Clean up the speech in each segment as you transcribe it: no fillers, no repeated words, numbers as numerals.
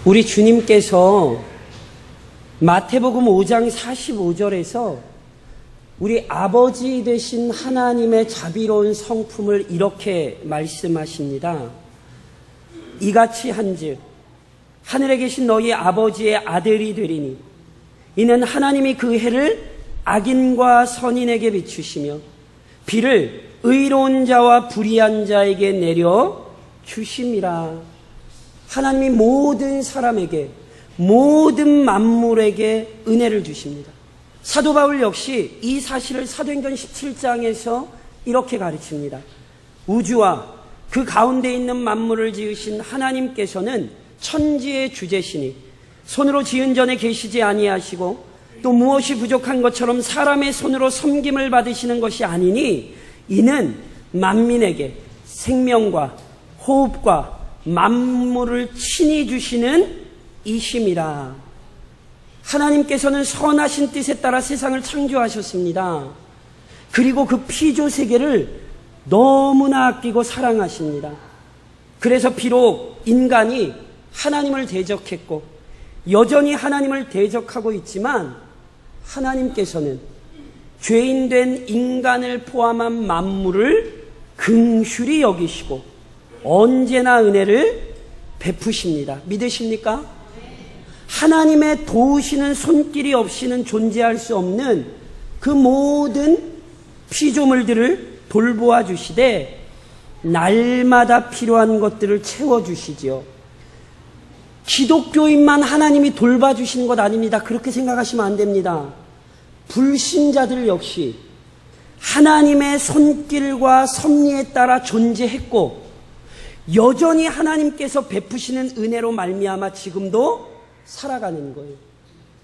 우리 주님께서 마태복음 5장 45절에서 우리 아버지 되신 하나님의 자비로운 성품을 이렇게 말씀하십니다. 이같이 한즉 하늘에 계신 너희 아버지의 아들이 되리니 이는 하나님이 그 해를 악인과 선인에게 비추시며 비를 의로운 자와 불의한 자에게 내려 주심이라. 하나님이 모든 사람에게, 모든 만물에게 은혜를 주십니다. 사도 바울 역시 이 사실을 사도행전 17장에서 이렇게 가르칩니다. 우주와 그 가운데 있는 만물을 지으신 하나님께서는 천지의 주제시니 손으로 지은 전에 계시지 아니하시고 또 무엇이 부족한 것처럼 사람의 손으로 섬김을 받으시는 것이 아니니 이는 만민에게 생명과 호흡과 만물을 친히 주시는 이심이라. 하나님께서는 선하신 뜻에 따라 세상을 창조하셨습니다. 그리고 그 피조 세계를 너무나 아끼고 사랑하십니다. 그래서 비록 인간이 하나님을 대적했고 여전히 하나님을 대적하고 있지만 하나님께서는 죄인된 인간을 포함한 만물을 긍휼히 여기시고 언제나 은혜를 베푸십니다. 믿으십니까? 하나님의 도우시는 손길이 없이는 존재할 수 없는 그 모든 피조물들을 돌보아 주시되 날마다 필요한 것들을 채워주시지요. 기독교인만 하나님이 돌봐주시는 것 아닙니다. 그렇게 생각하시면 안 됩니다. 불신자들 역시 하나님의 손길과 섭리에 따라 존재했고 여전히 하나님께서 베푸시는 은혜로 말미암아 지금도 살아가는 거예요.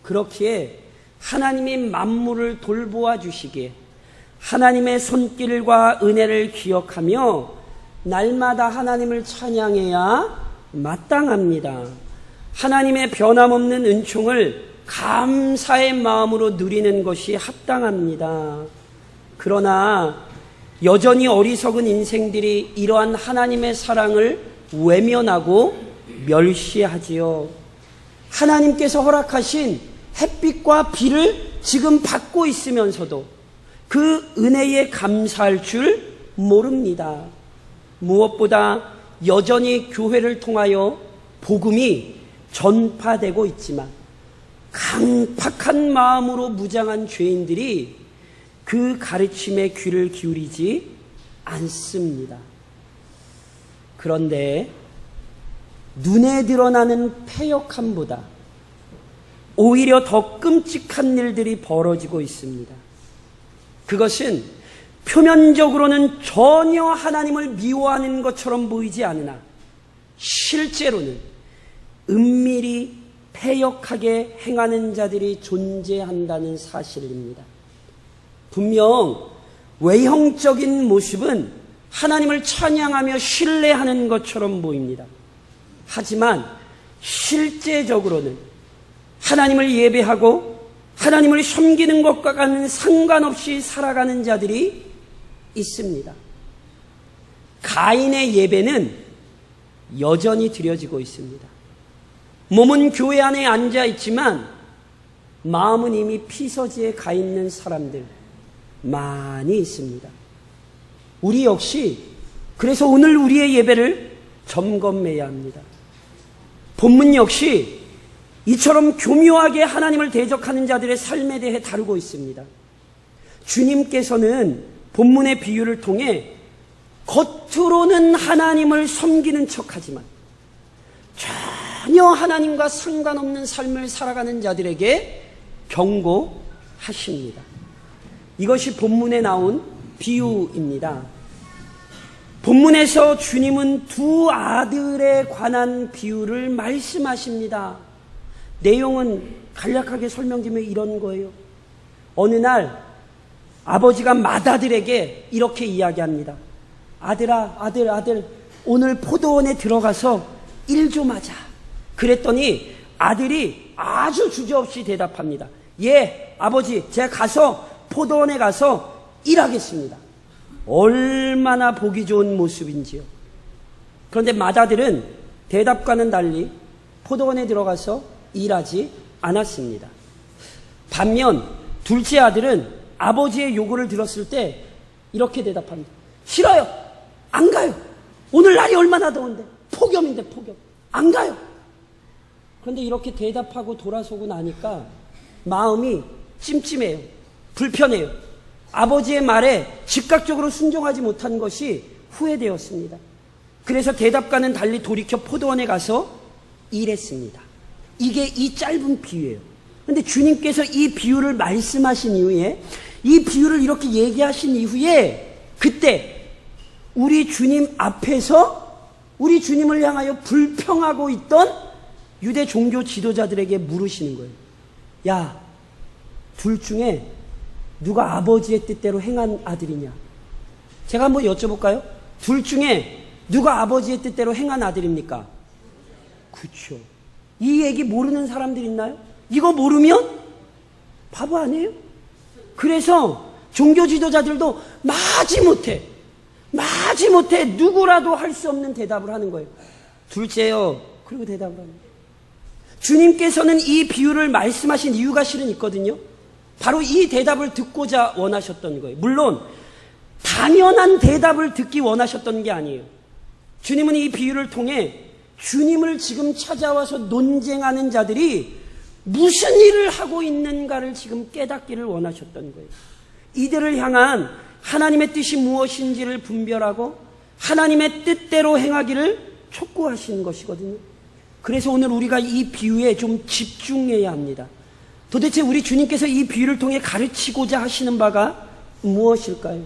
그렇기에 하나님이 만물을 돌보아 주시기에 하나님의 손길과 은혜를 기억하며 날마다 하나님을 찬양해야 마땅합니다. 하나님의 변함없는 은총을 감사의 마음으로 누리는 것이 합당합니다. 그러나 여전히 어리석은 인생들이 이러한 하나님의 사랑을 외면하고 멸시하지요. 하나님께서 허락하신 햇빛과 비를 지금 받고 있으면서도 그 은혜에 감사할 줄 모릅니다. 무엇보다 여전히 교회를 통하여 복음이 전파되고 있지만 강팍한 마음으로 무장한 죄인들이 그 가르침에 귀를 기울이지 않습니다. 그런데 눈에 드러나는 패역함보다 오히려 더 끔찍한 일들이 벌어지고 있습니다. 그것은 표면적으로는 전혀 하나님을 미워하는 것처럼 보이지 않으나 실제로는 은밀히 패역하게 행하는 자들이 존재한다는 사실입니다. 분명 외형적인 모습은 하나님을 찬양하며 신뢰하는 것처럼 보입니다. 하지만 실제적으로는 하나님을 예배하고 하나님을 섬기는 것과는 상관없이 살아가는 자들이 있습니다. 가인의 예배는 여전히 드려지고 있습니다. 몸은 교회 안에 앉아 있지만 마음은 이미 피서지에 가 있는 사람들 많이 있습니다. 우리 역시 그래서 오늘 우리의 예배를 점검해야 합니다. 본문 역시 이처럼 교묘하게 하나님을 대적하는 자들의 삶에 대해 다루고 있습니다. 주님께서는 본문의 비유를 통해 겉으로는 하나님을 섬기는 척하지만 전혀 하나님과 상관없는 삶을 살아가는 자들에게 경고하십니다. 이것이 본문에 나온 비유입니다. 본문에서 주님은 두 아들에 관한 비유를 말씀하십니다. 내용은 간략하게 설명드리면 이런 거예요. 어느 날 아버지가 맏아들에게 이렇게 이야기합니다. 아들아, 아들, 오늘 포도원에 들어가서 일 좀 하자. 그랬더니 아들이 아주 주저없이 대답합니다. 예, 아버지, 제가 가서 포도원에 가서 일하겠습니다. 얼마나 보기 좋은 모습인지요. 그런데 맏아들은 대답과는 달리 포도원에 들어가서 일하지 않았습니다. 반면 둘째 아들은 아버지의 요구를 들었을 때 이렇게 대답합니다. 싫어요. 안 가요. 오늘 날이 얼마나 더운데. 폭염인데 폭염. 안 가요. 그런데 이렇게 대답하고 돌아서고 나니까 마음이 찜찜해요. 불편해요. 아버지의 말에 즉각적으로 순종하지 못한 것이 후회되었습니다. 그래서 대답과는 달리 돌이켜 포도원에 가서 일했습니다. 이게 이 짧은 비유예요. 그런데 주님께서 이 비유를 말씀하신 이후에, 이 비유를 이렇게 얘기하신 이후에, 그때 우리 주님 앞에서 우리 주님을 향하여 불평하고 있던 유대 종교 지도자들에게 물으시는 거예요. 야, 둘 중에 누가 아버지의 뜻대로 행한 아들이냐? 제가 한번 여쭤볼까요? 둘 중에 누가 아버지의 뜻대로 행한 아들입니까? 그렇죠. 이 얘기 모르는 사람들 있나요? 이거 모르면 바보 아니에요? 그래서 종교 지도자들도 마지못해 누구라도 할 수 없는 대답을 하는 거예요. 둘째요. 그리고 대답을 하는 거예요. 주님께서는 이 비유를 말씀하신 이유가 실은 있거든요. 바로 이 대답을 듣고자 원하셨던 거예요. 물론 당연한 대답을 듣기 원하셨던 게 아니에요. 주님은 이 비유를 통해 주님을 지금 찾아와서 논쟁하는 자들이 무슨 일을 하고 있는가를 지금 깨닫기를 원하셨던 거예요. 이들을 향한 하나님의 뜻이 무엇인지를 분별하고 하나님의 뜻대로 행하기를 촉구하시는 것이거든요. 그래서 오늘 우리가 이 비유에 좀 집중해야 합니다. 도대체 우리 주님께서 이 비유를 통해 가르치고자 하시는 바가 무엇일까요?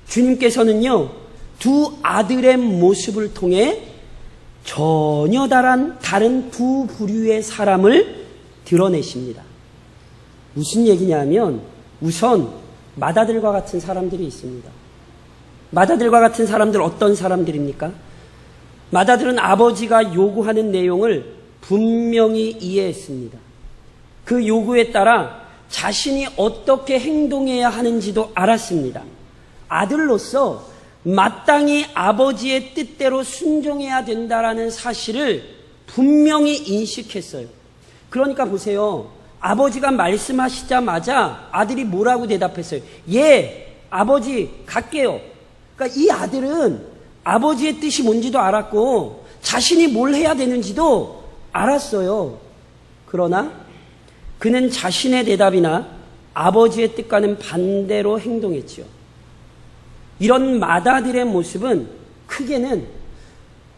주님께서는요, 두 아들의 모습을 통해 전혀 다른 두 부류의 사람을 드러내십니다. 무슨 얘기냐면, 우선 맏아들과 같은 사람들이 있습니다. 맏아들과 같은 사람들, 어떤 사람들입니까? 맏아들은 아버지가 요구하는 내용을 분명히 이해했습니다. 그 요구에 따라 자신이 어떻게 행동해야 하는지도 알았습니다. 아들로서 마땅히 아버지의 뜻대로 순종해야 된다라는 사실을 분명히 인식했어요. 그러니까 보세요. 아버지가 말씀하시자마자 아들이 뭐라고 대답했어요? 예, 아버지 갈게요. 그러니까 이 아들은 아버지의 뜻이 뭔지도 알았고 자신이 뭘 해야 되는지도 알았어요. 그러나 그는 자신의 대답이나 아버지의 뜻과는 반대로 행동했지요. 이런 맏아들의 모습은 크게는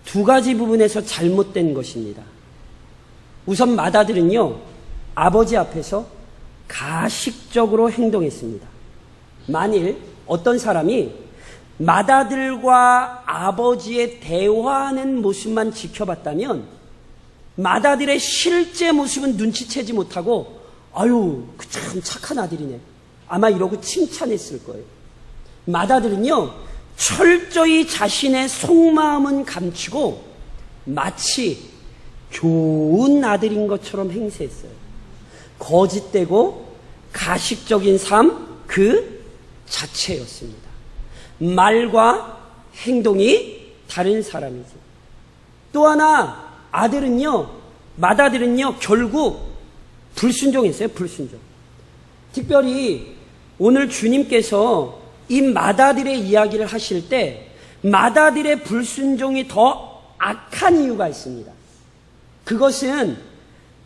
두 가지 부분에서 잘못된 것입니다. 우선 맏아들은요, 아버지 앞에서 가식적으로 행동했습니다. 만일 어떤 사람이 맏아들과 아버지의 대화하는 모습만 지켜봤다면 맏아들의 실제 모습은 눈치채지 못하고 아유, 그 참 착한 아들이네. 아마 이러고 칭찬했을 거예요. 맏아들은요, 철저히 자신의 속마음은 감추고 마치 좋은 아들인 것처럼 행세했어요. 거짓되고 가식적인 삶 그 자체였습니다. 말과 행동이 다른 사람이죠. 또 하나 맏아들은요 결국 불순종했어요. 불순종. 특별히 오늘 주님께서 이 맏아들의 이야기를 하실 때 맏아들의 불순종이 더 악한 이유가 있습니다. 그것은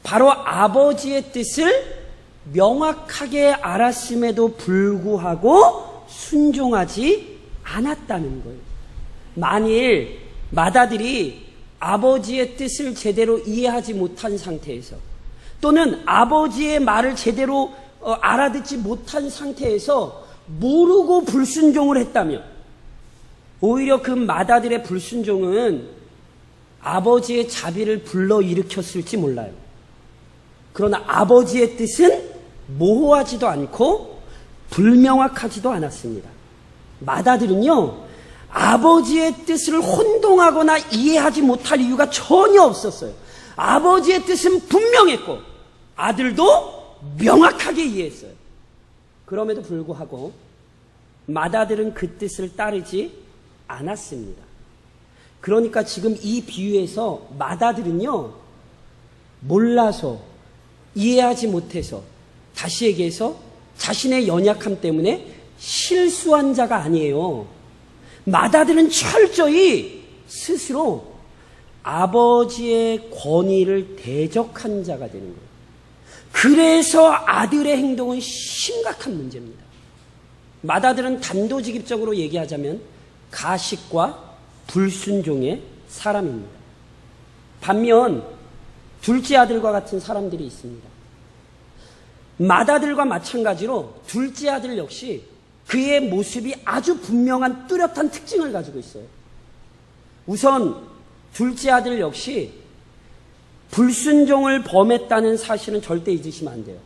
바로 아버지의 뜻을 명확하게 알았음에도 불구하고 순종하지 않았다는 거예요. 만일 맏아들이 아버지의 뜻을 제대로 이해하지 못한 상태에서 또는 아버지의 말을 제대로 알아듣지 못한 상태에서 모르고 불순종을 했다면 오히려 그 맏아들의 불순종은 아버지의 자비를 불러일으켰을지 몰라요. 그러나 아버지의 뜻은 모호하지도 않고 불명확하지도 않았습니다. 맏아들은요, 아버지의 뜻을 혼동하거나 이해하지 못할 이유가 전혀 없었어요. 아버지의 뜻은 분명했고 아들도 명확하게 이해했어요. 그럼에도 불구하고 맏아들은 그 뜻을 따르지 않았습니다. 그러니까 지금 이 비유에서 맏아들은요, 몰라서, 이해하지 못해서, 다시 얘기해서 자신의 연약함 때문에 실수한 자가 아니에요. 맏아들은 철저히 스스로 아버지의 권위를 대적한 자가 되는 거예요. 그래서 아들의 행동은 심각한 문제입니다. 맏아들은 단도직입적으로 얘기하자면 가식과 불순종의 사람입니다. 반면 둘째 아들과 같은 사람들이 있습니다. 맏아들과 마찬가지로 둘째 아들 역시 그의 모습이 아주 분명한 뚜렷한 특징을 가지고 있어요. 우선 둘째 아들 역시 불순종을 범했다는 사실은 절대 잊으시면 안 돼요.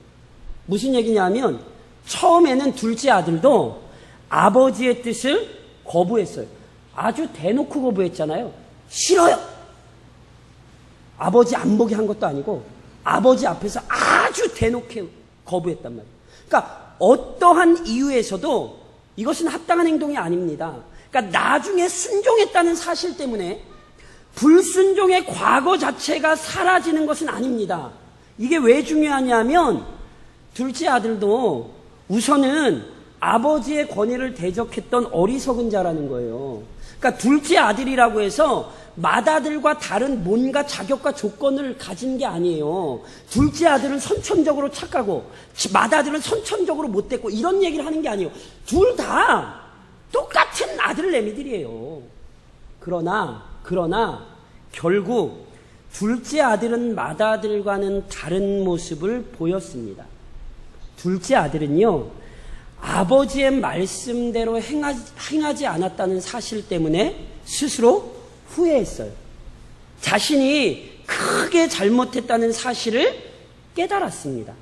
무슨 얘기냐면 처음에는 둘째 아들도 아버지의 뜻을 거부했어요. 아주 대놓고 거부했잖아요. 싫어요. 아버지 안 보게 한 것도 아니고 아버지 앞에서 아주 대놓게 거부했단 말이에요. 그러니까 어떠한 이유에서도 이것은 합당한 행동이 아닙니다. 그러니까 나중에 순종했다는 사실 때문에 불순종의 과거 자체가 사라지는 것은 아닙니다. 이게 왜 중요하냐면 둘째 아들도 우선은 아버지의 권위를 대적했던 어리석은 자라는 거예요. 그러니까 둘째 아들이라고 해서 맏아들과 다른 뭔가 자격과 조건을 가진 게 아니에요. 둘째 아들은 선천적으로 착하고 맏아들은 선천적으로 못됐고 이런 얘기를 하는 게 아니에요. 둘 다 똑같은 아들내미들이에요. 그러나 결국 둘째 아들은 맏아들과는 다른 모습을 보였습니다. 둘째 아들은요, 아버지의 말씀대로 행하지 않았다는 사실 때문에 스스로 후회했어요. 자신이 크게 잘못했다는 사실을 깨달았습니다.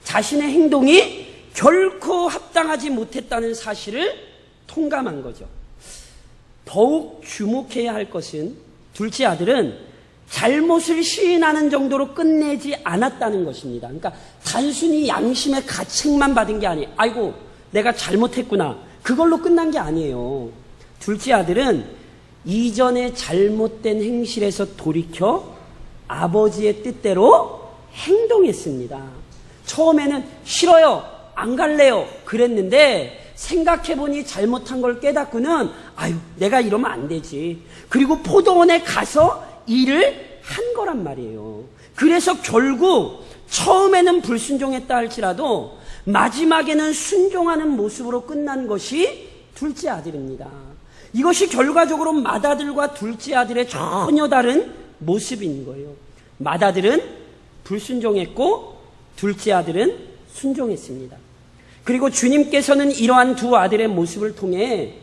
자신의 행동이 결코 합당하지 못했다는 사실을 통감한 거죠. 더욱 주목해야 할 것은 둘째 아들은 잘못을 시인하는 정도로 끝내지 않았다는 것입니다. 그러니까 단순히 양심의 가책만 받은 게 아니에요. 아이고 내가 잘못했구나. 그걸로 끝난 게 아니에요. 둘째 아들은 이전의 잘못된 행실에서 돌이켜 아버지의 뜻대로 행동했습니다. 처음에는 싫어요, 안 갈래요 그랬는데 생각해보니 잘못한 걸 깨닫고는 아유 내가 이러면 안 되지. 그리고 포도원에 가서 일을 한 거란 말이에요. 그래서 결국 처음에는 불순종했다 할지라도 마지막에는 순종하는 모습으로 끝난 것이 둘째 아들입니다. 이것이 결과적으로 맏아들과 둘째 아들의 전혀 다른 모습인 거예요. 맏아들은 불순종했고 둘째 아들은 순종했습니다. 그리고 주님께서는 이러한 두 아들의 모습을 통해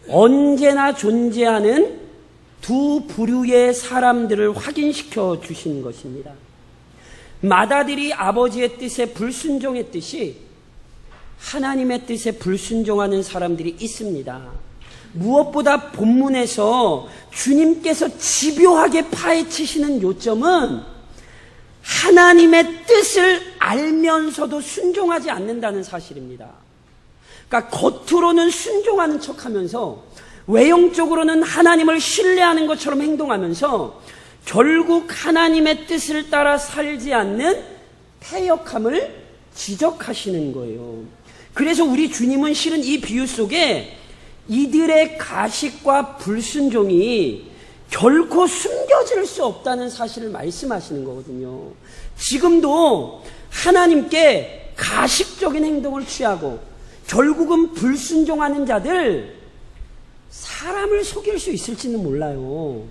언제나 존재하는 두 부류의 사람들을 확인시켜 주신 것입니다. 맏아들이 아버지의 뜻에 불순종했듯이 하나님의 뜻에 불순종하는 사람들이 있습니다. 무엇보다 본문에서 주님께서 집요하게 파헤치시는 요점은 하나님의 뜻을 알면서도 순종하지 않는다는 사실입니다. 그러니까 겉으로는 순종하는 척하면서 외형적으로는 하나님을 신뢰하는 것처럼 행동하면서 결국 하나님의 뜻을 따라 살지 않는 패역함을 지적하시는 거예요. 그래서 우리 주님은 실은 이 비유 속에 이들의 가식과 불순종이 결코 숨겨질 수 없다는 사실을 말씀하시는 거거든요. 지금도 하나님께 가식적인 행동을 취하고 결국은 불순종하는 자들 사람을 속일 수 있을지는 몰라요.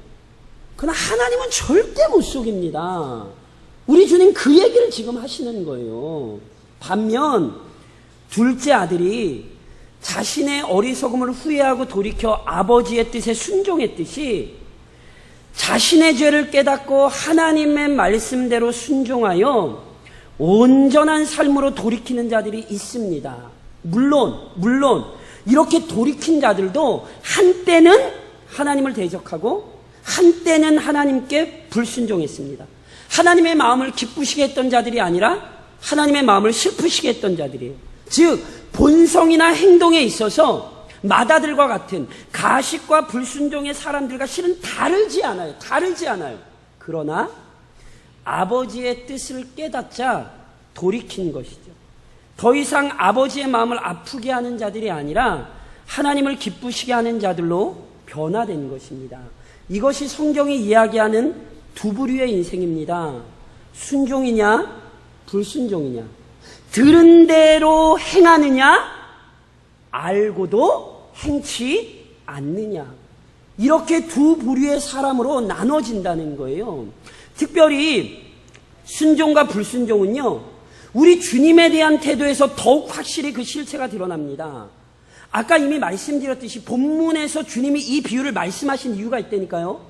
그러나 하나님은 절대 못 속입니다. 우리 주님 그 얘기를 지금 하시는 거예요. 반면 둘째 아들이 자신의 어리석음을 후회하고 돌이켜 아버지의 뜻에 순종했듯이 자신의 죄를 깨닫고 하나님의 말씀대로 순종하여 온전한 삶으로 돌이키는 자들이 있습니다. 물론 이렇게 돌이킨 자들도 한때는 하나님을 대적하고 한때는 하나님께 불순종했습니다. 하나님의 마음을 기쁘시게 했던 자들이 아니라 하나님의 마음을 슬프시게 했던 자들이에요. 즉 본성이나 행동에 있어서 맏아들과 같은 가식과 불순종의 사람들과 실은 다르지 않아요. 그러나 아버지의 뜻을 깨닫자 돌이킨 것이죠. 더 이상 아버지의 마음을 아프게 하는 자들이 아니라 하나님을 기쁘시게 하는 자들로 변화된 것입니다. 이것이 성경이 이야기하는 두 부류의 인생입니다. 순종이냐 불순종이냐, 들은 대로 행하느냐 알고도 행치 않느냐, 이렇게 두 부류의 사람으로 나눠진다는 거예요. 특별히 순종과 불순종은요, 우리 주님에 대한 태도에서 더욱 확실히 그 실체가 드러납니다. 아까 이미 말씀드렸듯이 본문에서 주님이 이 비유를 말씀하신 이유가 있다니까요.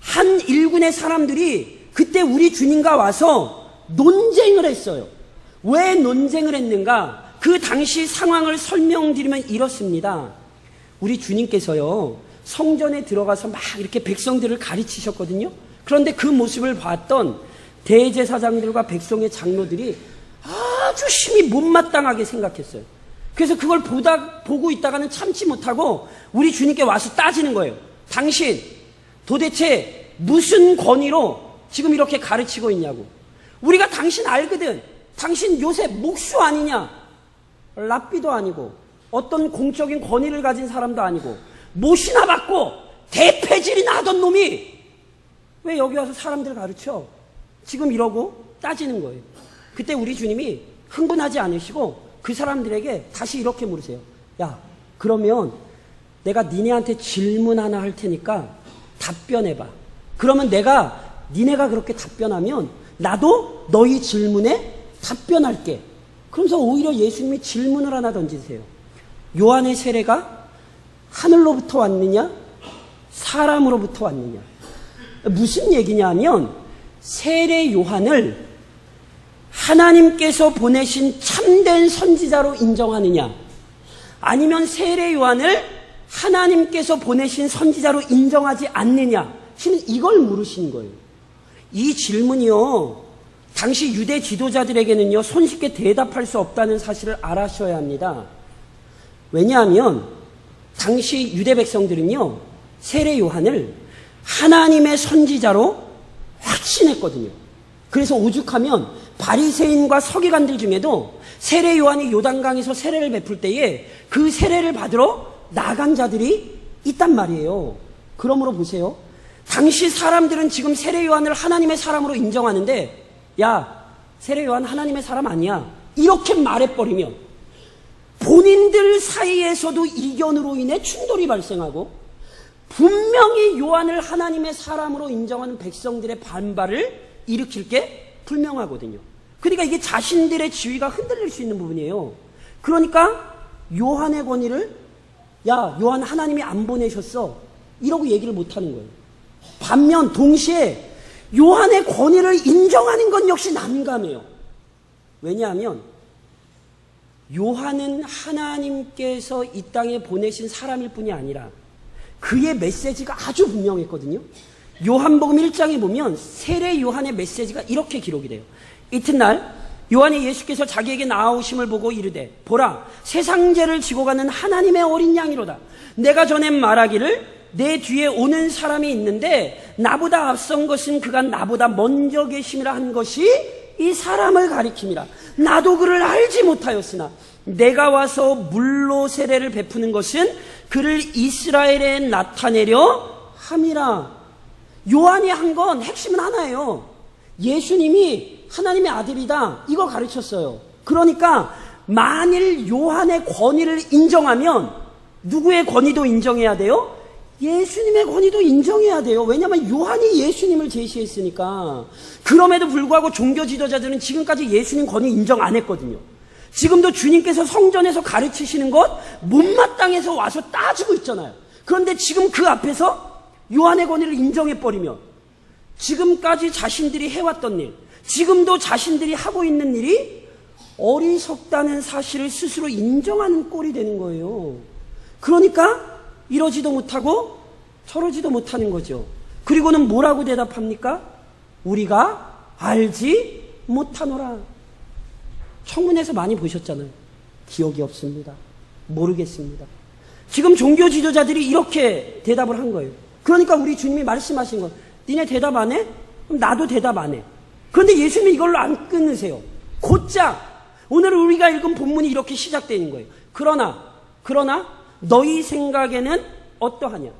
한 일군의 사람들이 그때 우리 주님과 와서 논쟁을 했어요. 왜 논쟁을 했는가? 그 당시 상황을 설명드리면 이렇습니다. 우리 주님께서요, 성전에 들어가서 막 이렇게 백성들을 가르치셨거든요. 그런데 그 모습을 봤던 대제사장들과 백성의 장로들이 아주 심히 못마땅하게 생각했어요. 그래서 그걸 보고 있다가는 참지 못하고 우리 주님께 와서 따지는 거예요. 당신 도대체 무슨 권위로 지금 이렇게 가르치고 있냐고. 우리가 당신 알거든. 당신 요새 목수 아니냐? 랍비도 아니고 어떤 공적인 권위를 가진 사람도 아니고 못이나 받고 대패질이나 하던 놈이 왜 여기 와서 사람들 가르쳐? 지금 이러고 따지는 거예요. 그때 우리 주님이 흥분하지 않으시고 그 사람들에게 다시 이렇게 물으세요. 야, 그러면 내가 니네한테 질문 하나 할 테니까 답변해봐. 그러면 니네가 그렇게 답변하면 나도 너희 질문에 답변할게. 그러면서 오히려 예수님이 질문을 하나 던지세요. 요한의 세례가 하늘로부터 왔느냐? 사람으로부터 왔느냐? 무슨 얘기냐면 세례 요한을 하나님께서 보내신 참된 선지자로 인정하느냐, 아니면 세례 요한을 하나님께서 보내신 선지자로 인정하지 않느냐, 이걸 물으신 거예요. 이 질문이요, 당시 유대 지도자들에게는요, 손쉽게 대답할 수 없다는 사실을 알아셔야 합니다. 왜냐하면 당시 유대 백성들은요, 세례 요한을 하나님의 선지자로 확신했거든요. 그래서 오죽하면 바리새인과 서기관들 중에도 세례 요한이 요단강에서 세례를 베풀 때에 그 세례를 받으러 나간 자들이 있단 말이에요. 그러므로 보세요. 당시 사람들은 지금 세례 요한을 하나님의 사람으로 인정하는데, 야, 세례 요한 하나님의 사람 아니야, 이렇게 말해버리면 본인들 사이에서도 이견으로 인해 충돌이 발생하고, 분명히 요한을 하나님의 사람으로 인정하는 백성들의 반발을 일으킬 게 분명하거든요. 그러니까 이게 자신들의 지위가 흔들릴 수 있는 부분이에요. 그러니까 요한의 권위를, 야, 요한 하나님이 안 보내셨어, 이러고 얘기를 못하는 거예요. 반면 동시에 요한의 권위를 인정하는 건 역시 난감해요. 왜냐하면 요한은 하나님께서 이 땅에 보내신 사람일 뿐이 아니라 그의 메시지가 아주 분명했거든요. 요한복음 1장에 보면 세례 요한의 메시지가 이렇게 기록이 돼요. 이튿날 요한이 예수께서 자기에게 나아오심을 보고 이르되, 보라, 세상 죄를 지고 가는 하나님의 어린 양이로다. 내가 전에 말하기를 내 뒤에 오는 사람이 있는데 나보다 앞선 것은 그가 나보다 먼저 계심이라 한 것이 이 사람을 가리킴이라. 나도 그를 알지 못하였으나 내가 와서 물로 세례를 베푸는 것은 그를 이스라엘에 나타내려 함이라. 요한이 한 건 핵심은 하나예요. 예수님이 하나님의 아들이다, 이거 가르쳤어요. 그러니까 만일 요한의 권위를 인정하면 누구의 권위도 인정해야 돼요? 예수님의 권위도 인정해야 돼요. 왜냐하면 요한이 예수님을 제시했으니까. 그럼에도 불구하고 종교 지도자들은 지금까지 예수님 권위 인정 안 했거든요. 지금도 주님께서 성전에서 가르치시는 것 못마땅해서 와서 따지고 있잖아요. 그런데 지금 그 앞에서 요한의 권위를 인정해버리면 지금까지 자신들이 해왔던 일, 지금도 자신들이 하고 있는 일이 어리석다는 사실을 스스로 인정하는 꼴이 되는 거예요. 그러니까 이러지도 못하고 저러지도 못하는 거죠. 그리고는 뭐라고 대답합니까? 우리가 알지 못하노라. 청문회에서 많이 보셨잖아요. 기억이 없습니다. 모르겠습니다. 지금 종교 지도자들이 이렇게 대답을 한 거예요. 그러니까 우리 주님이 말씀하신 건, 니네 대답 안 해? 그럼 나도 대답 안 해. 그런데 예수님은 이걸로 안 끊으세요. 곧장 오늘 우리가 읽은 본문이 이렇게 시작되는 거예요. 그러나 너희 생각에는 어떠하냐?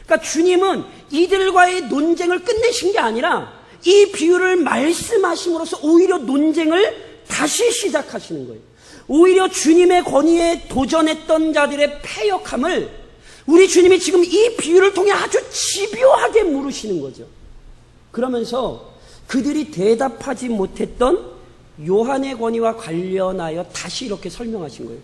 그러니까 주님은 이들과의 논쟁을 끝내신 게 아니라 이 비유를 말씀하심으로써 오히려 논쟁을 다시 시작하시는 거예요. 오히려 주님의 권위에 도전했던 자들의 패역함을 우리 주님이 지금 이 비유를 통해 아주 집요하게 물으시는 거죠. 그러면서 그들이 대답하지 못했던 요한의 권위와 관련하여 다시 이렇게 설명하신 거예요.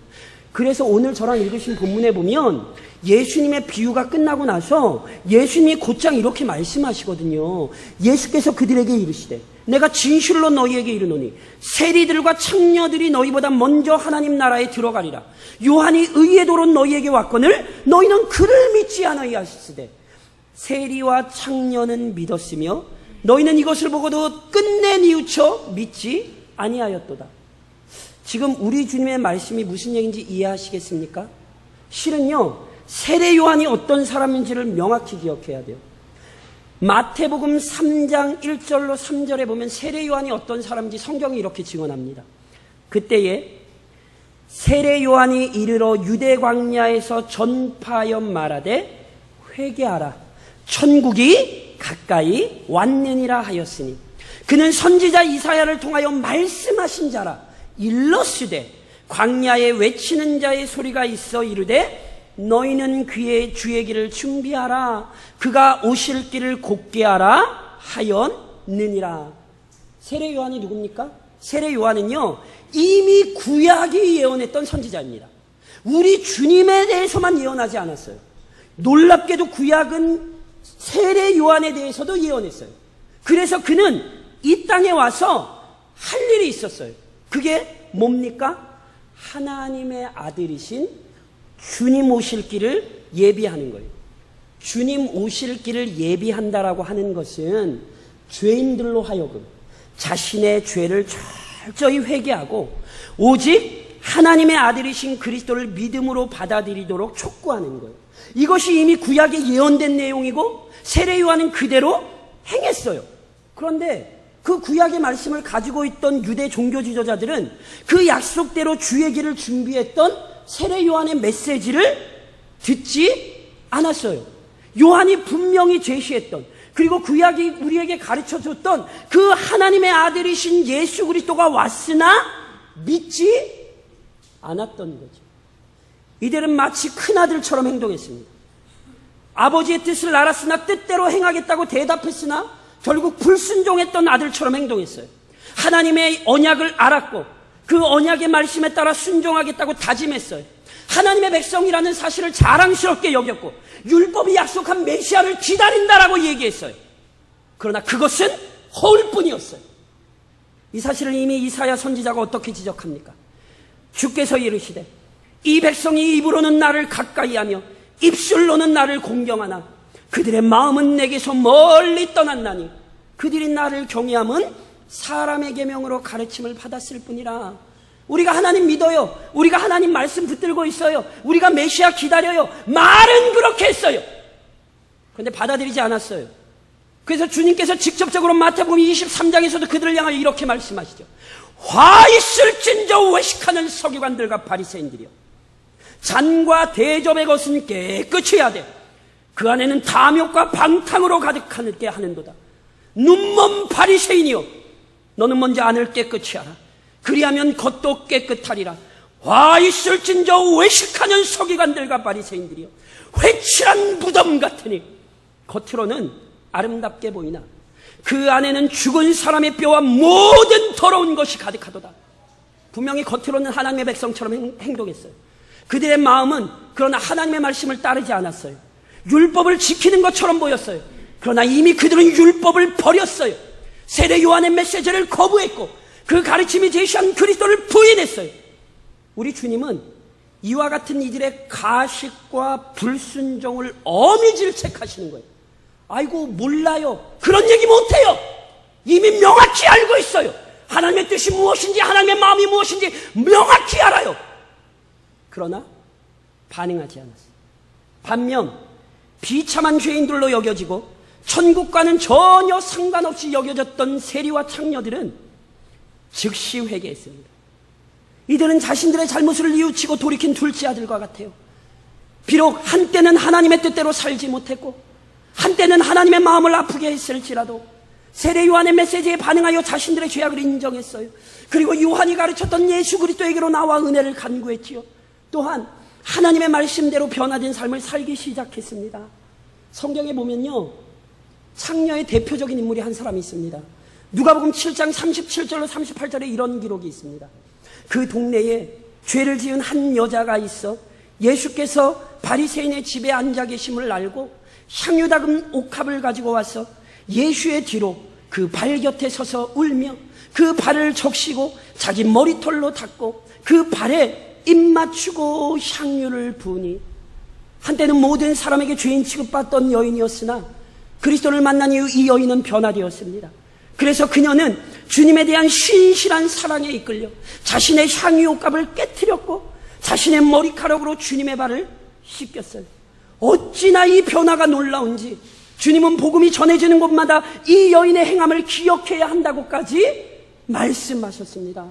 그래서 오늘 저랑 읽으신 본문에 보면 예수님의 비유가 끝나고 나서 예수님이 곧장 이렇게 말씀하시거든요. 예수께서 그들에게 이르시되 내가 진실로 너희에게 이르노니 세리들과 창녀들이 너희보다 먼저 하나님 나라에 들어가리라. 요한이 의의 도로 너희에게 왔거늘 너희는 그를 믿지 아니하시되 세리와 창녀는 믿었으며 너희는 이것을 보고도 끝내 뉘우쳐 믿지 아니하였도다. 지금 우리 주님의 말씀이 무슨 얘기인지 이해하시겠습니까? 실은요, 세례 요한이 어떤 사람인지를 명확히 기억해야 돼요. 마태복음 3장 1절로 3절에 보면 세례 요한이 어떤 사람인지 성경이 이렇게 증언합니다. 그때에 세례 요한이 이르러 유대 광야에서 전파하여 말하되 회개하라 천국이 가까이 왔느니라 하였으니 그는 선지자 이사야를 통하여 말씀하신 자라. 일러스되 광야에 외치는 자의 소리가 있어 이르되 너희는 그의 주의 길을 준비하라. 그가 오실 길을 곧게 하라 하였느니라. 세례 요한이 누굽니까? 세례 요한은요, 이미 구약이 예언했던 선지자입니다. 우리 주님에 대해서만 예언하지 않았어요. 놀랍게도 구약은 세례 요한에 대해서도 예언했어요. 그래서 그는 이 땅에 와서 할 일이 있었어요. 그게 뭡니까? 하나님의 아들이신 주님 오실 길을 예비하는 거예요. 주님 오실 길을 예비한다라고 하는 것은 죄인들로 하여금 자신의 죄를 철저히 회개하고 오직 하나님의 아들이신 그리스도를 믿음으로 받아들이도록 촉구하는 거예요. 이것이 이미 구약에 예언된 내용이고 세례 요한은 그대로 행했어요. 그런데 그 구약의 말씀을 가지고 있던 유대 종교 지도자들은 그 약속대로 주의 길을 준비했던 세례 요한의 메시지를 듣지 않았어요. 요한이 분명히 제시했던, 그리고 구약이 우리에게 가르쳐줬던 그 하나님의 아들이신 예수 그리스도가 왔으나 믿지 않았던 거죠. 이들은 마치 큰아들처럼 행동했습니다. 아버지의 뜻을 알았으나 뜻대로 행하겠다고 대답했으나 결국 불순종했던 아들처럼 행동했어요. 하나님의 언약을 알았고 그 언약의 말씀에 따라 순종하겠다고 다짐했어요. 하나님의 백성이라는 사실을 자랑스럽게 여겼고 율법이 약속한 메시아를 기다린다라고 얘기했어요. 그러나 그것은 허울뿐이었어요. 이 사실을 이미 이사야 선지자가 어떻게 지적합니까? 주께서 이르시되 이 백성이 입으로는 나를 가까이하며 입술로는 나를 공경하나 그들의 마음은 내게서 멀리 떠났나니 그들이 나를 경외함은 사람의 계명으로 가르침을 받았을 뿐이라. 우리가 하나님 믿어요. 우리가 하나님 말씀 붙들고 있어요. 우리가 메시아 기다려요. 말은 그렇게 했어요. 그런데 받아들이지 않았어요. 그래서 주님께서 직접적으로 마태복음 23장에서도 그들을 향하여 이렇게 말씀하시죠. 화 있을진저 외식하는 서기관들과 바리새인들이여, 잔과 대접의 것은 깨끗이 하되 그 안에는 탐욕과 방탕으로 가득하게 하는도다. 눈먼 바리새인이여, 너는 먼저 안을 깨끗이 하라. 그리하면 겉도 깨끗하리라. 화 있을진저 외식하는 서기관들과 바리새인들이여, 회칠한 무덤 같으니 겉으로는 아름답게 보이나 그 안에는 죽은 사람의 뼈와 모든 더러운 것이 가득하도다. 분명히 겉으로는 하나님의 백성처럼 행동했어요. 그들의 마음은 그러나 하나님의 말씀을 따르지 않았어요. 율법을 지키는 것처럼 보였어요. 그러나 이미 그들은 율법을 버렸어요. 세례 요한의 메시지를 거부했고 그 가르침이 제시한 그리스도를 부인했어요. 우리 주님은 이와 같은 이들의 가식과 불순종을 엄히 질책하시는 거예요. 아이고 몰라요. 그런 얘기 못해요. 이미 명확히 알고 있어요. 하나님의 뜻이 무엇인지 하나님의 마음이 무엇인지 명확히 알아요. 그러나 반응하지 않았어요. 반면 비참한 죄인들로 여겨지고 천국과는 전혀 상관없이 여겨졌던 세리와 창녀들은 즉시 회개했습니다. 이들은 자신들의 잘못을 뉘우치고 돌이킨 둘째 아들과 같아요. 비록 한때는 하나님의 뜻대로 살지 못했고 한때는 하나님의 마음을 아프게 했을지라도 세례 요한의 메시지에 반응하여 자신들의 죄악을 인정했어요. 그리고 요한이 가르쳤던 예수 그리스도에게로 나와 은혜를 간구했지요. 또한 하나님의 말씀대로 변화된 삶을 살기 시작했습니다. 성경에 보면요, 창녀의 대표적인 인물이 한 사람이 있습니다. 누가복음 7장 37절로 38절에 이런 기록이 있습니다. 그 동네에 죄를 지은 한 여자가 있어 예수께서 바리새인의 집에 앉아 계심을 알고 향유 닦은 옥합을 가지고 와서 예수의 뒤로 그 발 곁에 서서 울며 그 발을 적시고 자기 머리털로 닦고 그 발에 입 맞추고 향유를 부으니, 한때는 모든 사람에게 죄인 취급받던 여인이었으나 그리스도를 만난 이후 이 여인은 변화되었습니다. 그래서 그녀는 주님에 대한 신실한 사랑에 이끌려 자신의 향유 옥합을 깨트렸고 자신의 머리카락으로 주님의 발을 씻겼어요. 어찌나 이 변화가 놀라운지 주님은 복음이 전해지는 곳마다 이 여인의 행함을 기억해야 한다고까지 말씀하셨습니다.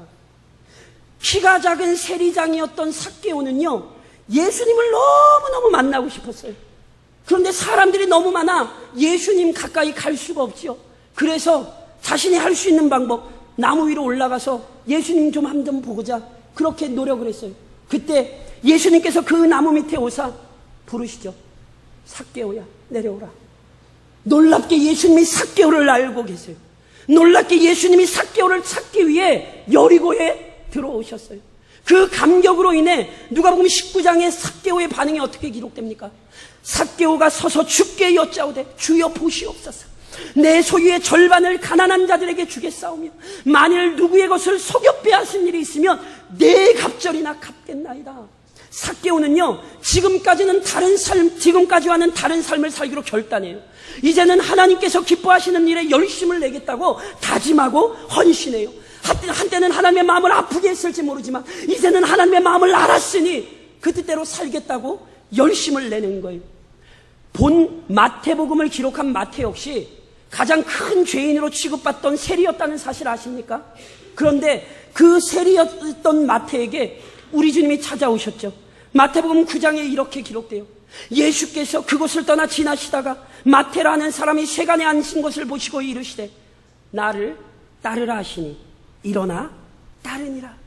키가 작은 세리장이었던 삭개오는요, 예수님을 너무너무 만나고 싶었어요. 그런데 사람들이 너무 많아 예수님 가까이 갈 수가 없지요. 그래서 자신이 할 수 있는 방법, 나무 위로 올라가서 예수님 좀 한번 보고자 그렇게 노력을 했어요. 그때 예수님께서 그 나무 밑에 오사 부르시죠. 삭개오야, 내려오라. 놀랍게 예수님이 삭개오를 알고 계세요. 놀랍게 예수님이 삭개오를 찾기 위해 여리고에 들어오셨어요. 그 감격으로 인해 누가복음 19장의 삭개오의 반응이 어떻게 기록됩니까? 삭개오가 서서 주께 여짜오되 주여 보시옵소서. 내 소유의 절반을 가난한 자들에게 주겠사오며 만일 누구의 것을 속여 빼앗은 일이 있으면 네 갑절이나 갚겠나이다. 삭개오는요, 지금까지와는 다른 삶을 살기로 결단해요. 이제는 하나님께서 기뻐하시는 일에 열심을 내겠다고 다짐하고 헌신해요. 한때는 하나님의 마음을 아프게 했을지 모르지만 이제는 하나님의 마음을 알았으니 그 뜻대로 살겠다고 열심을 내는 거예요. 본 마태복음을 기록한 마태 역시 가장 큰 죄인으로 취급받던 세리였다는 사실 아십니까? 그런데 그 세리였던 마태에게 우리 주님이 찾아오셨죠. 마태복음 9장에 이렇게 기록돼요. 예수께서 그곳을 떠나 지나시다가 마태라는 사람이 세간에 앉은 것을 보시고 이르시되 나를 따르라 하시니 일어나 따르니라.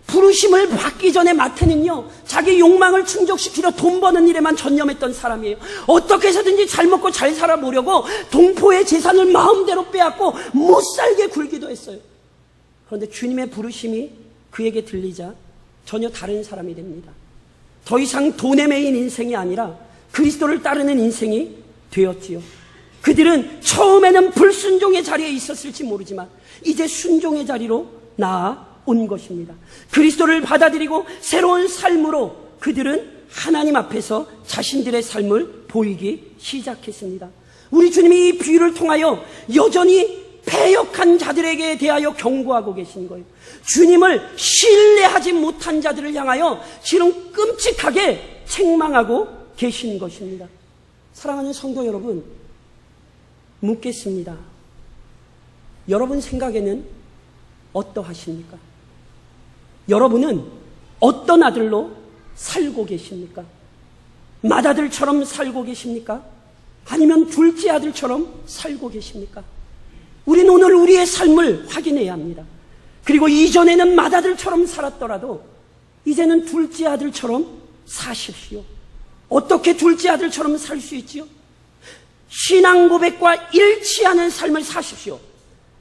부르심을 받기 전에 마태는요, 자기 욕망을 충족시키려 돈 버는 일에만 전념했던 사람이에요. 어떻게 해서든지 잘 먹고 잘 살아보려고 동포의 재산을 마음대로 빼앗고 못 살게 굴기도 했어요. 그런데 주님의 부르심이 그에게 들리자 전혀 다른 사람이 됩니다. 더 이상 돈에 매인 인생이 아니라 그리스도를 따르는 인생이 되었지요. 그들은 처음에는 불순종의 자리에 있었을지 모르지만 이제 순종의 자리로 나아온 것입니다. 그리스도를 받아들이고 새로운 삶으로 그들은 하나님 앞에서 자신들의 삶을 보이기 시작했습니다. 우리 주님이 이 비유를 통하여 여전히 패역한 자들에게 대하여 경고하고 계신 거예요. 주님을 신뢰하지 못한 자들을 향하여 지금 끔찍하게 책망하고 계신 것입니다. 사랑하는 성도 여러분, 묻겠습니다. 여러분 생각에는 어떠하십니까? 여러분은 어떤 아들로 살고 계십니까? 맏아들처럼 살고 계십니까? 아니면 둘째 아들처럼 살고 계십니까? 우리는 오늘 우리의 삶을 확인해야 합니다. 그리고 이전에는 맏아들처럼 살았더라도 이제는 둘째 아들처럼 사십시오. 어떻게 둘째 아들처럼 살 수 있지요? 신앙 고백과 일치하는 삶을 사십시오.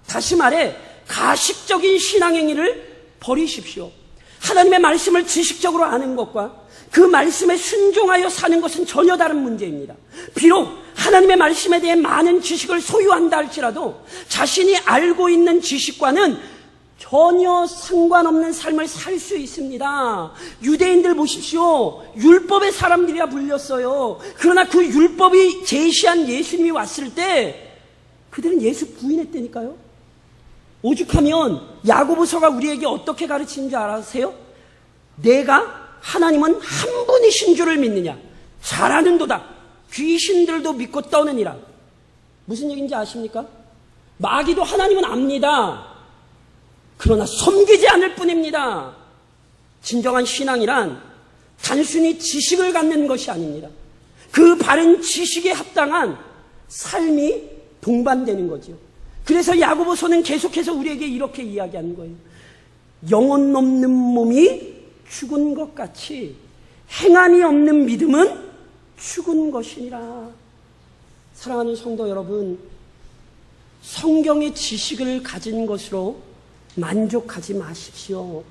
다시 말해 가식적인 신앙행위를 버리십시오. 하나님의 말씀을 지식적으로 아는 것과 그 말씀에 순종하여 사는 것은 전혀 다른 문제입니다. 비록 하나님의 말씀에 대해 많은 지식을 소유한다 할지라도 자신이 알고 있는 지식과는 전혀 상관없는 삶을 살 수 있습니다. 유대인들 보십시오. 율법의 사람들이라 불렸어요. 그러나 그 율법이 제시한 예수님이 왔을 때 그들은 예수 부인했다니까요. 오죽하면 야고보서가 우리에게 어떻게 가르치는 줄 아세요? 내가 하나님은 한 분이신 줄을 믿느냐? 잘하는도다. 귀신들도 믿고 떠느니라. 무슨 얘기인지 아십니까? 마귀도 하나님은 압니다. 그러나 섬기지 않을 뿐입니다. 진정한 신앙이란 단순히 지식을 갖는 것이 아닙니다. 그 바른 지식에 합당한 삶이 동반되는 거죠. 그래서 야고보서는 계속해서 우리에게 이렇게 이야기하는 거예요. 영혼 없는 몸이 죽은 것 같이 행함이 없는 믿음은 죽은 것이니라. 사랑하는 성도 여러분, 성경의 지식을 가진 것으로 만족하지 마십시오.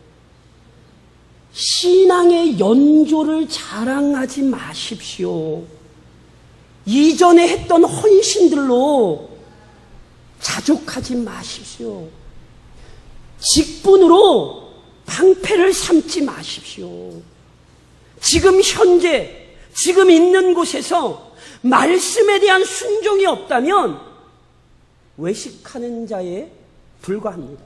신앙의 연조를 자랑하지 마십시오. 이전에 했던 헌신들로 자족하지 마십시오. 직분으로 방패를 삼지 마십시오. 지금 현재, 지금 있는 곳에서 말씀에 대한 순종이 없다면 외식하는 자에 불과합니다.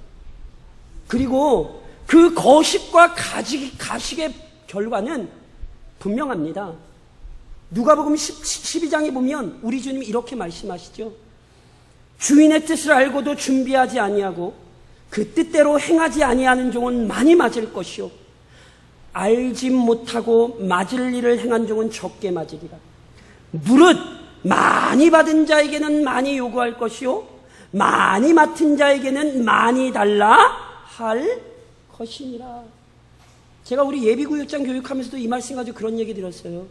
그리고 그 거식과 가식의 결과는 분명합니다. 누가복음 12장에 보면 우리 주님이 이렇게 말씀하시죠. 주인의 뜻을 알고도 준비하지 아니하고 그 뜻대로 행하지 아니하는 종은 많이 맞을 것이요 알지 못하고 맞을 일을 행한 종은 적게 맞으리라. 무릇 많이 받은 자에게는 많이 요구할 것이요 많이 맡은 자에게는 많이 달라 할 것이니라. 제가 우리 예비구역장 교육하면서도 이 말씀 가지고 그런 얘기 들었어요.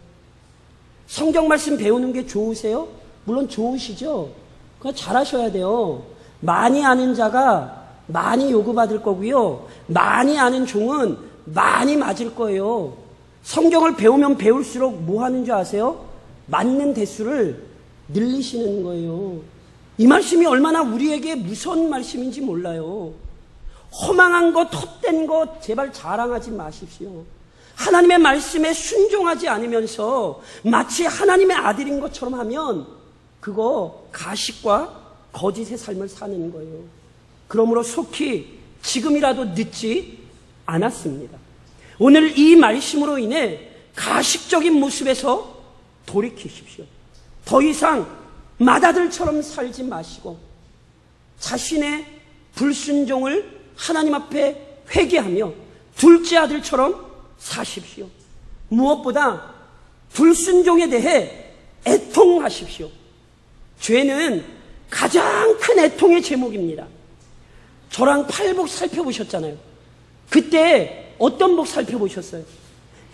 성경 말씀 배우는 게 좋으세요? 물론 좋으시죠? 그거 잘하셔야 돼요. 많이 아는 자가 많이 요구받을 거고요. 많이 아는 종은 많이 맞을 거예요. 성경을 배우면 배울수록 뭐 하는 줄 아세요? 맞는 대수를 늘리시는 거예요. 이 말씀이 얼마나 우리에게 무서운 말씀인지 몰라요. 허망한 것, 헛된 것 제발 자랑하지 마십시오. 하나님의 말씀에 순종하지 않으면서 마치 하나님의 아들인 것처럼 하면 그거 가식과 거짓의 삶을 사는 거예요. 그러므로 속히 지금이라도 늦지 않았습니다. 오늘 이 말씀으로 인해 가식적인 모습에서 돌이키십시오. 더 이상 맏아들처럼 살지 마시고 자신의 불순종을 하나님 앞에 회개하며 둘째 아들처럼 사십시오. 무엇보다 불순종에 대해 애통하십시오. 죄는 가장 큰 애통의 제목입니다. 저랑 팔복 살펴보셨잖아요. 그때 어떤 복 살펴보셨어요?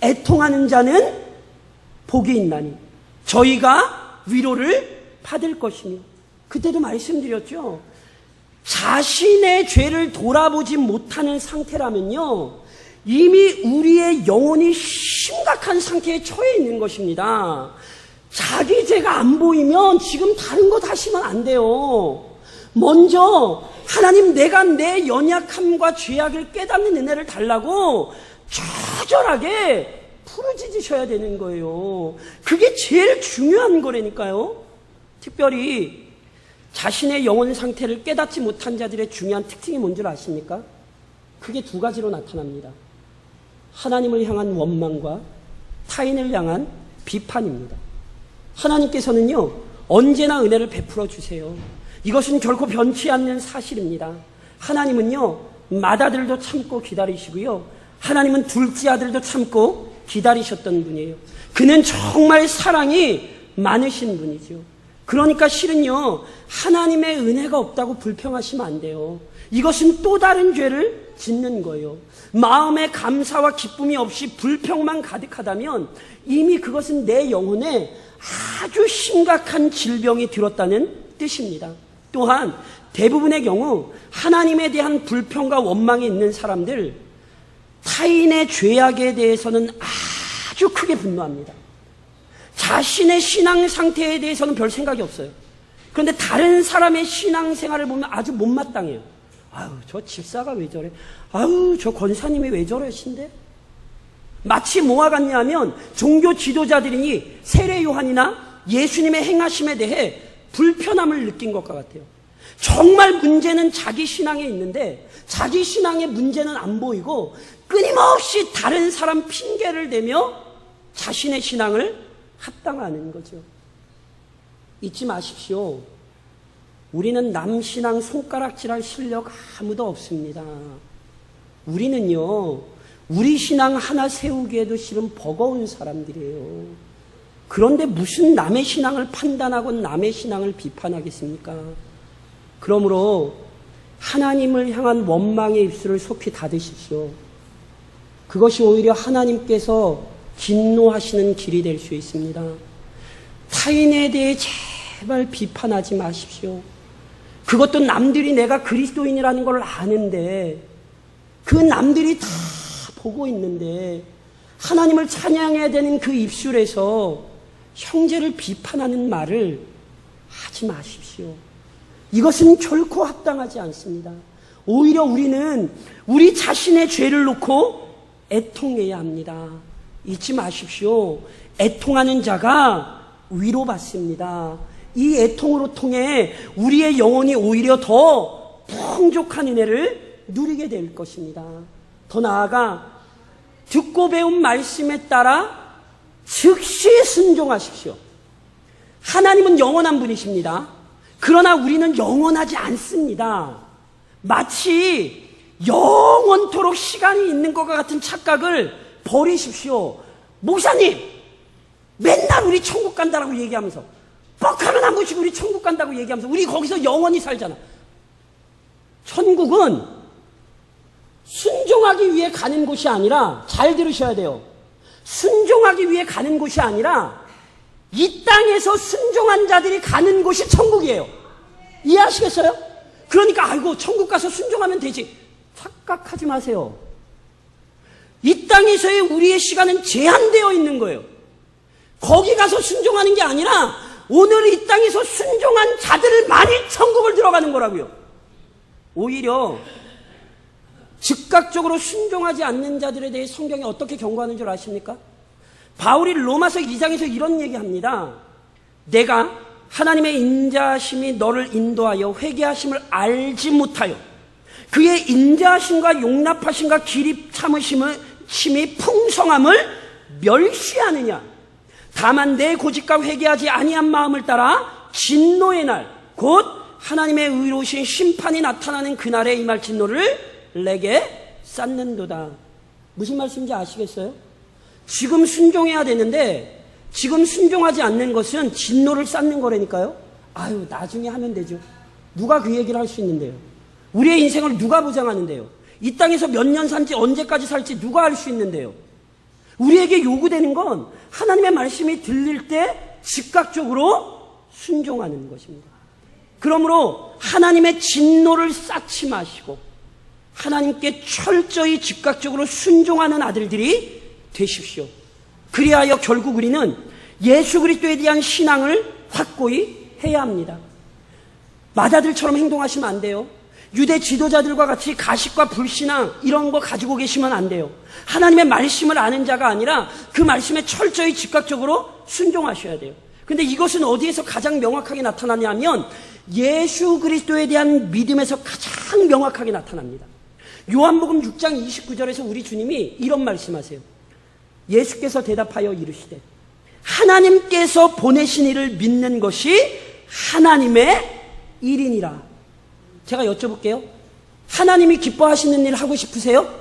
애통하는 자는 복이 있나니 저희가 위로를 받을 것이며, 그때도 말씀드렸죠. 자신의 죄를 돌아보지 못하는 상태라면요, 이미 우리의 영혼이 심각한 상태에 처해 있는 것입니다. 자기 죄가 안 보이면 지금 다른 거 하시면 안 돼요. 먼저 하나님, 내가 내 연약함과 죄악을 깨닫는 은혜를 달라고 처절하게 부르짖으셔야 되는 거예요. 그게 제일 중요한 거라니까요. 특별히 자신의 영혼 상태를 깨닫지 못한 자들의 중요한 특징이 뭔 줄 아십니까? 크게 두 가지로 나타납니다. 하나님을 향한 원망과 타인을 향한 비판입니다. 하나님께서는요, 언제나 은혜를 베풀어 주세요. 이것은 결코 변치 않는 사실입니다. 하나님은요, 맏아들도 참고 기다리시고요, 하나님은 둘째 아들도 참고 기다리셨던 분이에요. 그는 정말 사랑이 많으신 분이죠. 그러니까 실은요, 하나님의 은혜가 없다고 불평하시면 안 돼요. 이것은 또 다른 죄를 짓는 거예요. 마음에 감사와 기쁨이 없이 불평만 가득하다면 이미 그것은 내 영혼에 아주 심각한 질병이 들었다는 뜻입니다. 또한 대부분의 경우 하나님에 대한 불평과 원망이 있는 사람들, 타인의 죄악에 대해서는 아주 크게 분노합니다. 자신의 신앙 상태에 대해서는 별 생각이 없어요. 그런데 다른 사람의 신앙 생활을 보면 아주 못마땅해요. 아유, 저 집사가 왜 저래? 아유, 저 권사님이 왜 저러신데? 마치 뭐와 같냐 하면 종교 지도자들이니 세례 요한이나 예수님의 행하심에 대해 불편함을 느낀 것과 같아요. 정말 문제는 자기 신앙에 있는데 자기 신앙의 문제는 안 보이고 끊임없이 다른 사람 핑계를 대며 자신의 신앙을 합당하는 거죠. 잊지 마십시오. 우리는 남신앙 손가락질할 실력 아무도 없습니다. 우리는요, 우리 신앙 하나 세우기에도 실은 버거운 사람들이에요. 그런데 무슨 남의 신앙을 판단하고 남의 신앙을 비판하겠습니까? 그러므로 하나님을 향한 원망의 입술을 속히 닫으십시오. 그것이 오히려 하나님께서 진노하시는 길이 될 수 있습니다. 타인에 대해 제발 비판하지 마십시오. 그것도 남들이 내가 그리스도인이라는 걸 아는데, 그 남들이 다 보고 있는데 하나님을 찬양해야 되는 그 입술에서 형제를 비판하는 말을 하지 마십시오. 이것은 결코 합당하지 않습니다. 오히려 우리는 우리 자신의 죄를 놓고 애통해야 합니다. 잊지 마십시오. 애통하는 자가 위로받습니다. 이 애통으로 통해 우리의 영혼이 오히려 더 풍족한 은혜를 누리게 될 것입니다. 더 나아가 듣고 배운 말씀에 따라 즉시 순종하십시오. 하나님은 영원한 분이십니다. 그러나 우리는 영원하지 않습니다. 마치 영원토록 시간이 있는 것과 같은 착각을 버리십시오. 목사님, 맨날 우리 천국 간다라고 얘기하면서, 뻑하면 한 번씩 우리 천국 간다고 얘기하면서 우리 거기서 영원히 살잖아. 천국은 순종하기 위해 가는 곳이 아니라, 잘 들으셔야 돼요. 순종하기 위해 가는 곳이 아니라 이 땅에서 순종한 자들이 가는 곳이 천국이에요. 이해하시겠어요? 그러니까 아이고 천국 가서 순종하면 되지, 착각하지 마세요. 이 땅에서의 우리의 시간은 제한되어 있는 거예요. 거기 가서 순종하는 게 아니라 오늘 이 땅에서 순종한 자들만이 천국을 들어가는 거라고요. 오히려 즉각적으로 순종하지 않는 자들에 대해 성경이 어떻게 경고하는 줄 아십니까? 바울이 로마서 2장에서 이런 얘기합니다. 내가 하나님의 인자하심이 너를 인도하여 회개하심을 알지 못하여 그의 인자하심과 용납하심과 기립 참으심이 풍성함을 멸시하느냐. 다만 내 고집과 회개하지 아니한 마음을 따라 진노의 날, 곧 하나님의 의로우신 심판이 나타나는 그날에 임할 진노를 내게 쌓는도다. 무슨 말씀인지 아시겠어요? 지금 순종해야 되는데 지금 순종하지 않는 것은 진노를 쌓는 거라니까요. 아유, 나중에 하면 되죠. 누가 그 얘기를 할 수 있는데요? 우리의 인생을 누가 보장하는데요? 이 땅에서 몇 년 산지 언제까지 살지 누가 알 수 있는데요? 우리에게 요구되는 건 하나님의 말씀이 들릴 때 즉각적으로 순종하는 것입니다. 그러므로 하나님의 진노를 쌓지 마시고 하나님께 철저히 즉각적으로 순종하는 아들들이 되십시오. 그리하여 결국 우리는 예수 그리스도에 대한 신앙을 확고히 해야 합니다. 마다들처럼 행동하시면 안 돼요. 유대 지도자들과 같이 가식과 불신앙 이런 거 가지고 계시면 안 돼요. 하나님의 말씀을 아는 자가 아니라 그 말씀에 철저히 즉각적으로 순종하셔야 돼요. 근데 이것은 어디에서 가장 명확하게 나타나냐면 예수 그리스도에 대한 믿음에서 가장 명확하게 나타납니다. 요한복음 6장 29절에서 우리 주님이 이런 말씀하세요. 예수께서 대답하여 이르시되 하나님께서 보내신 이를 믿는 것이 하나님의 일이니라. 제가 여쭤볼게요. 하나님이 기뻐하시는 일 하고 싶으세요?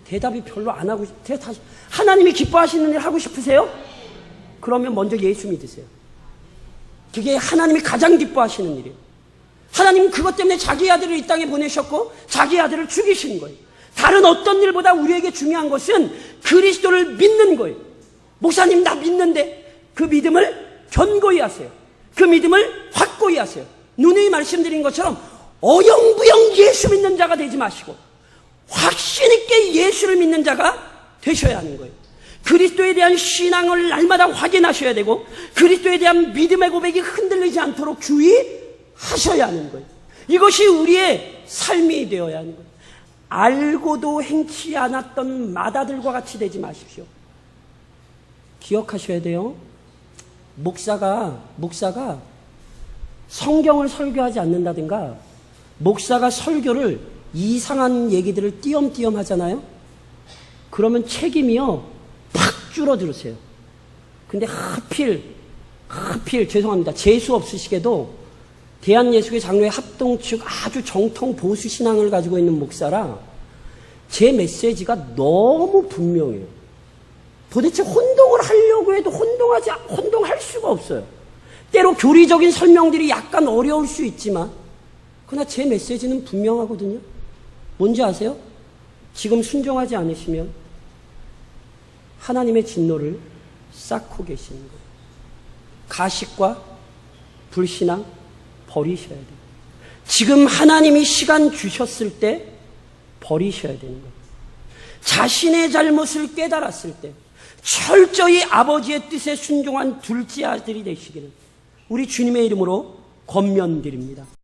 대답이 별로 안 하고 싶으세요? 하나님이 기뻐하시는 일 하고 싶으세요? 그러면 먼저 예수 믿으세요. 그게 하나님이 가장 기뻐하시는 일이에요. 하나님은 그것 때문에 자기 아들을 이 땅에 보내셨고 자기 아들을 죽이신 거예요. 다른 어떤 일보다 우리에게 중요한 것은 그리스도를 믿는 거예요. 목사님, 나 믿는데 그 믿음을 견고히 하세요. 그 믿음을 확고히 하세요. 누누이 말씀드린 것처럼 어영부영 예수 믿는 자가 되지 마시고 확신 있게 예수를 믿는 자가 되셔야 하는 거예요. 그리스도에 대한 신앙을 날마다 확인하셔야 되고 그리스도에 대한 믿음의 고백이 흔들리지 않도록 주의하셔야 하는 거예요. 이것이 우리의 삶이 되어야 하는 거예요. 알고도 행치 않았던 마다들과 같이 되지 마십시오. 기억하셔야 돼요. 목사가 성경을 설교하지 않는다든가 목사가 설교를 이상한 얘기들을 띄엄띄엄 하잖아요. 그러면 책임이요 팍 줄어들으세요. 근데 하필 죄송합니다. 재수 없으시게도 대한예수교 장로회 합동 측 아주 정통 보수 신앙을 가지고 있는 목사라 제 메시지가 너무 분명해요. 도대체 혼동을 하려고 해도 혼동할 수가 없어요. 때로 교리적인 설명들이 약간 어려울 수 있지만 그러나 제 메시지는 분명하거든요. 뭔지 아세요? 지금 순종하지 않으시면 하나님의 진노를 쌓고 계시는 거예요. 가식과 불신앙 버리셔야 돼요. 지금 하나님이 시간 주셨을 때 버리셔야 되는 거예요. 자신의 잘못을 깨달았을 때 철저히 아버지의 뜻에 순종한 둘째 아들이 되시기를 우리 주님의 이름으로 권면드립니다.